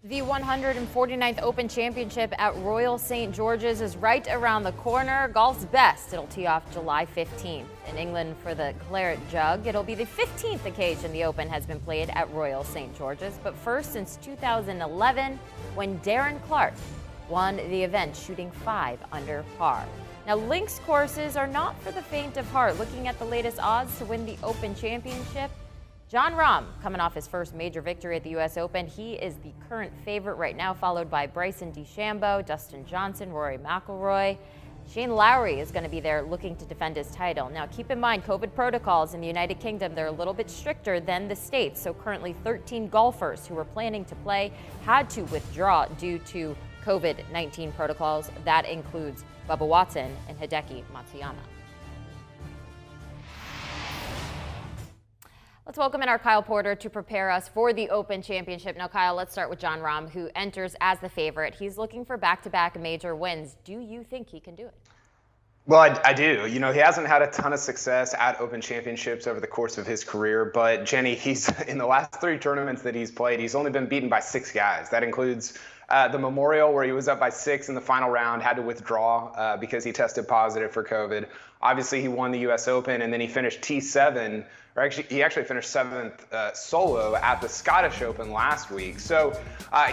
The 149th Open Championship at Royal St. George's is right around the corner. Golf's best. It'll tee off July 15th. In England for the Claret Jug, it'll be the 15th occasion the Open has been played at Royal St. George's, but first since 2011 when Darren Clarke won the event shooting 5 under par. Now, links courses are not for the faint of heart. Looking at the latest odds to win the Open Championship, Jon Rahm, coming off his first major victory at the U.S. Open, he is the current favorite right now, followed by Bryson DeChambeau, Dustin Johnson, Rory McIlroy. Shane Lowry is going to be there looking to defend his title. Now, keep in mind, COVID protocols in the United Kingdom, they're a little bit stricter than the States. So currently 13 golfers who were planning to play had to withdraw due to COVID-19 protocols. That includes Bubba Watson and Hideki Matsuyama. Let's welcome in our Kyle Porter to prepare us for the Open Championship. Now, Kyle, let's start with Jon Rahm, who enters as the favorite. He's looking for back-to-back major wins. Do you think he can do it? Well, I do. You know, he hasn't had a ton of success at Open Championships over the course of his career, but Jenny, he's in the last 3 tournaments that he's played, he's only been beaten by 6 guys. That includes the Memorial, where he was up by 6 in the final round, had to withdraw because he tested positive for COVID. Obviously, he won the U.S. Open, and then he finished T7, or actually, he actually finished 7th solo at the Scottish Open last week. So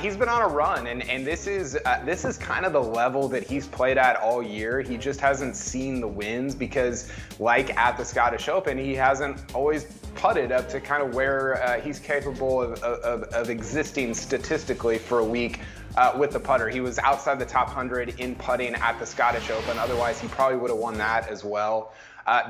he's been on a run, and this is kind of the level that he's played at all year. He just hasn't seen the wins because, like at the Scottish Open, he hasn't always putted up to kind of where he's capable of existing statistically for a week. With the putter. He was outside the top 100 in putting at the Scottish Open. Otherwise, he probably would have won that as well.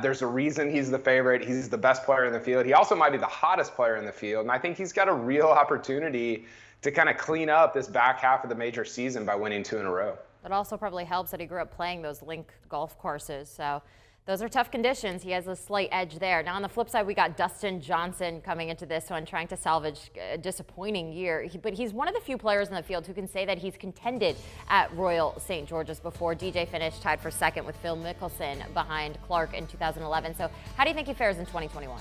There's a reason he's the favorite. He's the best player in the field. He also might be the hottest player in the field. And I think he's got a real opportunity to kind of clean up this back half of the major season by winning 2 in a row. It also probably helps that he grew up playing those link golf courses. So those are tough conditions. He has a slight edge there. Now, on the flip side, we got Dustin Johnson coming into this one, trying to salvage a disappointing year. But he's one of the few players in the field who can say that he's contended at Royal St. George's before. DJ finished tied for 2nd with Phil Mickelson behind Clarke in 2011. So how do you think he fares in 2021?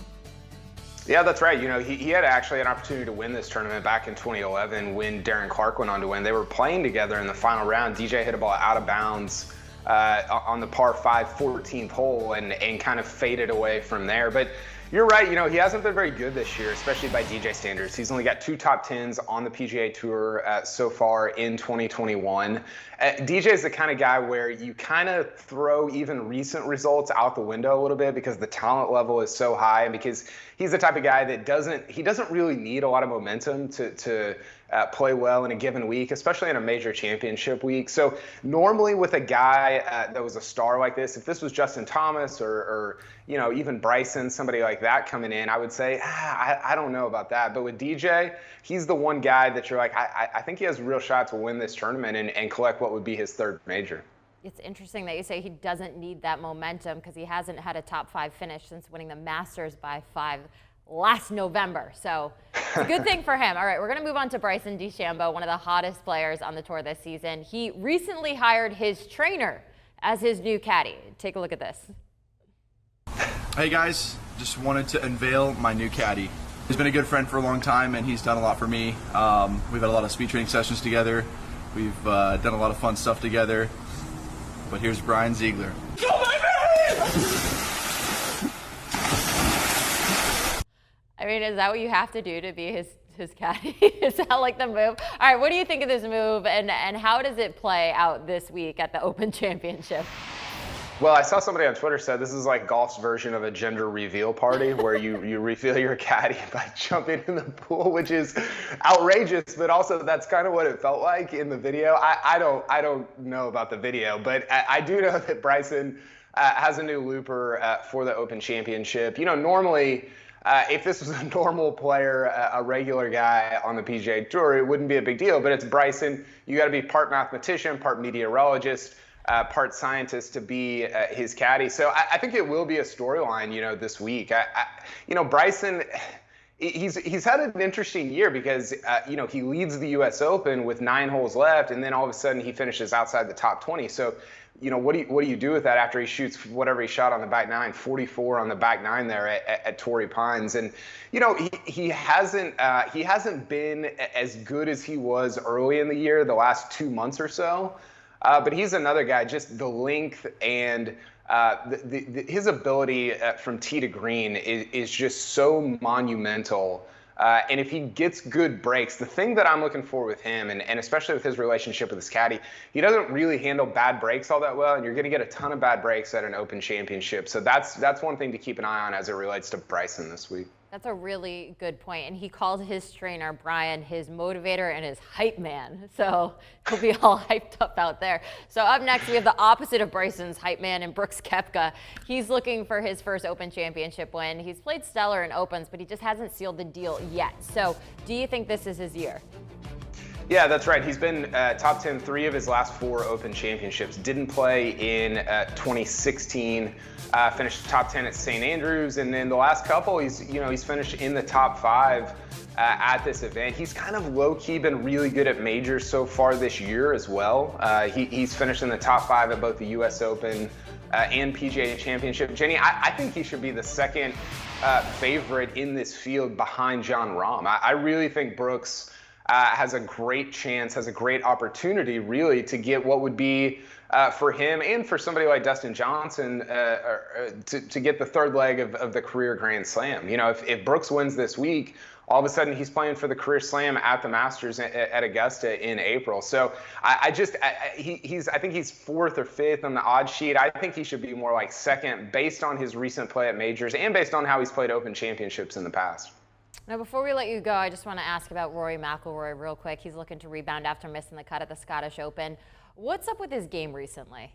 Yeah, that's right. You know, he had actually an opportunity to win this tournament back in 2011 when Darren Clarke went on to win. They were playing together in the final round. DJ hit a ball out of bounds on the par 5 14th hole and kind of faded away from there. But you're right, you know, he hasn't been very good this year, especially by DJ standards. He's only got 2 top 10s on the PGA Tour so far in 2021. DJ is the kind of guy where you kind of throw even recent results out the window a little bit because the talent level is so high and because he's the type of guy that doesn't really need a lot of momentum to play well in a given week, especially in a major championship week. So normally with a guy that was a star like this, if this was Justin Thomas or you know, even Bryson, somebody like that coming in, I would say, I don't know about that. But with DJ, he's the one guy that you're like, I think he has a real shot to win this tournament and collect what would be his 3rd major. It's interesting that you say he doesn't need that momentum because he hasn't had a top 5 finish since winning the Masters by 5 last November. So it's a good thing for him. All right, we're going to move on to Bryson DeChambeau, one of the hottest players on the tour this season. He recently hired his trainer as his new caddy. Take a look at this. Hey guys, just wanted to unveil my new caddy. He's been a good friend for a long time and he's done a lot for me. We've had a lot of speed training sessions together. We've done a lot of fun stuff together. But here's Brian Ziegler. Go, baby! I mean, is that what you have to do to be his caddy? Is that like the move? All right, what do you think of this move and how does it play out this week at the Open Championship? Well, I saw somebody on Twitter said this is like golf's version of a gender reveal party where you reveal your caddy by jumping in the pool, which is outrageous, but also that's kind of what it felt like in the video. I don't know about the video, but I do know that Bryson has a new looper for the Open Championship. You know, normally if this was a normal player, a regular guy on the PGA Tour, it wouldn't be a big deal, but it's Bryson. You got to be part mathematician, part meteorologist, part scientist to be his caddy. So I think it will be a storyline, you know, this week. You know, Bryson, he's had an interesting year because he leads the U.S. Open with 9 holes left, and then all of a sudden he finishes outside the top 20. So, what do you do with that after he shoots whatever he shot on the back nine, 44 on the back nine there at Torrey Pines, and he hasn't been as good as he was early in the year, the last 2 months or so, but he's another guy, just the length and. His ability from tee to green is just so monumental. And if he gets good breaks, the thing that I'm looking for with him, and especially with his relationship with his caddy, he doesn't really handle bad breaks all that well, and you're going to get a ton of bad breaks at an Open Championship. So that's one thing to keep an eye on as it relates to Bryson this week. That's a really good point. And he called his trainer, Brian, his motivator and his hype man. So he'll be all hyped up out there. So up next, we have the opposite of Bryson's hype man and Brooks Koepka. He's looking for his first Open Championship win. He's played stellar in Opens, but he just hasn't sealed the deal yet. So do you think this is his year? Yeah, that's right. He's been top 10 3 of his last 4 Open Championships. Didn't play in 2016. Finished top 10 at St. Andrews, and then the last couple, he's finished in the top 5 at this event. He's kind of low-key been really good at majors so far this year as well. He's finished in the top 5 at both the U.S. Open and PGA Championship. Jenny, I think he should be the second favorite in this field behind Jon Rahm. I really think Brooks has a great chance, has a great opportunity, really, to get what would be for him and for somebody like Dustin Johnson to get the third leg of the career Grand Slam. If Brooks wins this week, all of a sudden he's playing for the career slam at the Masters at Augusta in April. So I think he's 4th or 5th on the odds sheet. I think he should be more like 2nd based on his recent play at majors and based on how he's played Open Championships in the past. Now, before we let you go, I just want to ask about Rory McIlroy real quick. He's looking to rebound after missing the cut at the Scottish Open. What's up with his game recently?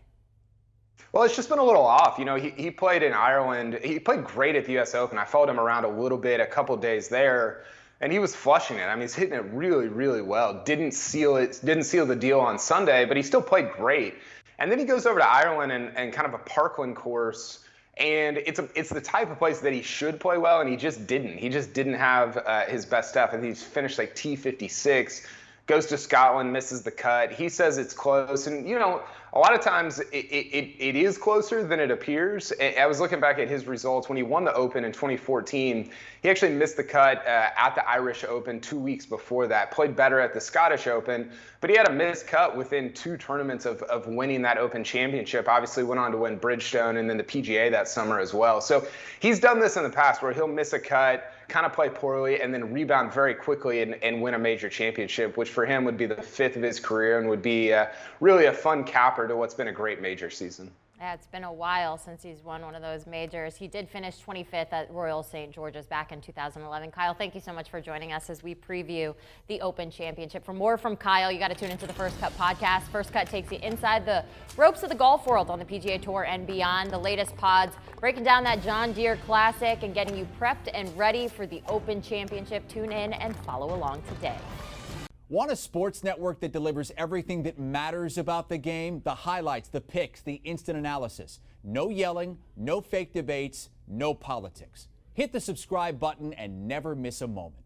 Well, it's just been a little off. He played in Ireland. He played great at the U.S. Open. I followed him around a little bit, a couple days there, and he was flushing it. I mean, he's hitting it really, really well. Didn't seal the deal on Sunday, but he still played great. And then he goes over to Ireland and kind of a Parkland course. And it's the type of place that he should play well, and he just didn't. He just didn't have his best stuff, and he's finished like T56, goes to Scotland, misses the cut. He says it's close, and a lot of times it is closer than it appears. I was looking back at his results when he won the Open in 2014. He actually missed the cut at the Irish Open 2 weeks before that, played better at the Scottish Open, but he had a missed cut within 2 tournaments of winning that Open Championship. Obviously went on to win Bridgestone and then the PGA that summer as well. So he's done this in the past where he'll miss a cut, kind of play poorly, and then rebound very quickly and win a major championship, which for him would be the 5th of his career and would be really a fun capper to what's been a great major season. Yeah, it's been a while since he's won one of those majors. He did finish 25th at Royal St. George's back in 2011. Kyle, thank you so much for joining us as we preview the Open Championship. For more from Kyle, you got to tune into the First Cut podcast. First Cut takes you inside the ropes of the golf world on the PGA Tour and beyond. The latest pods breaking down that John Deere Classic and getting you prepped and ready for the Open Championship. Tune in and follow along today. Want a sports network that delivers everything that matters about the game? The highlights, the picks, the instant analysis. No yelling, no fake debates, no politics. Hit the subscribe button and never miss a moment.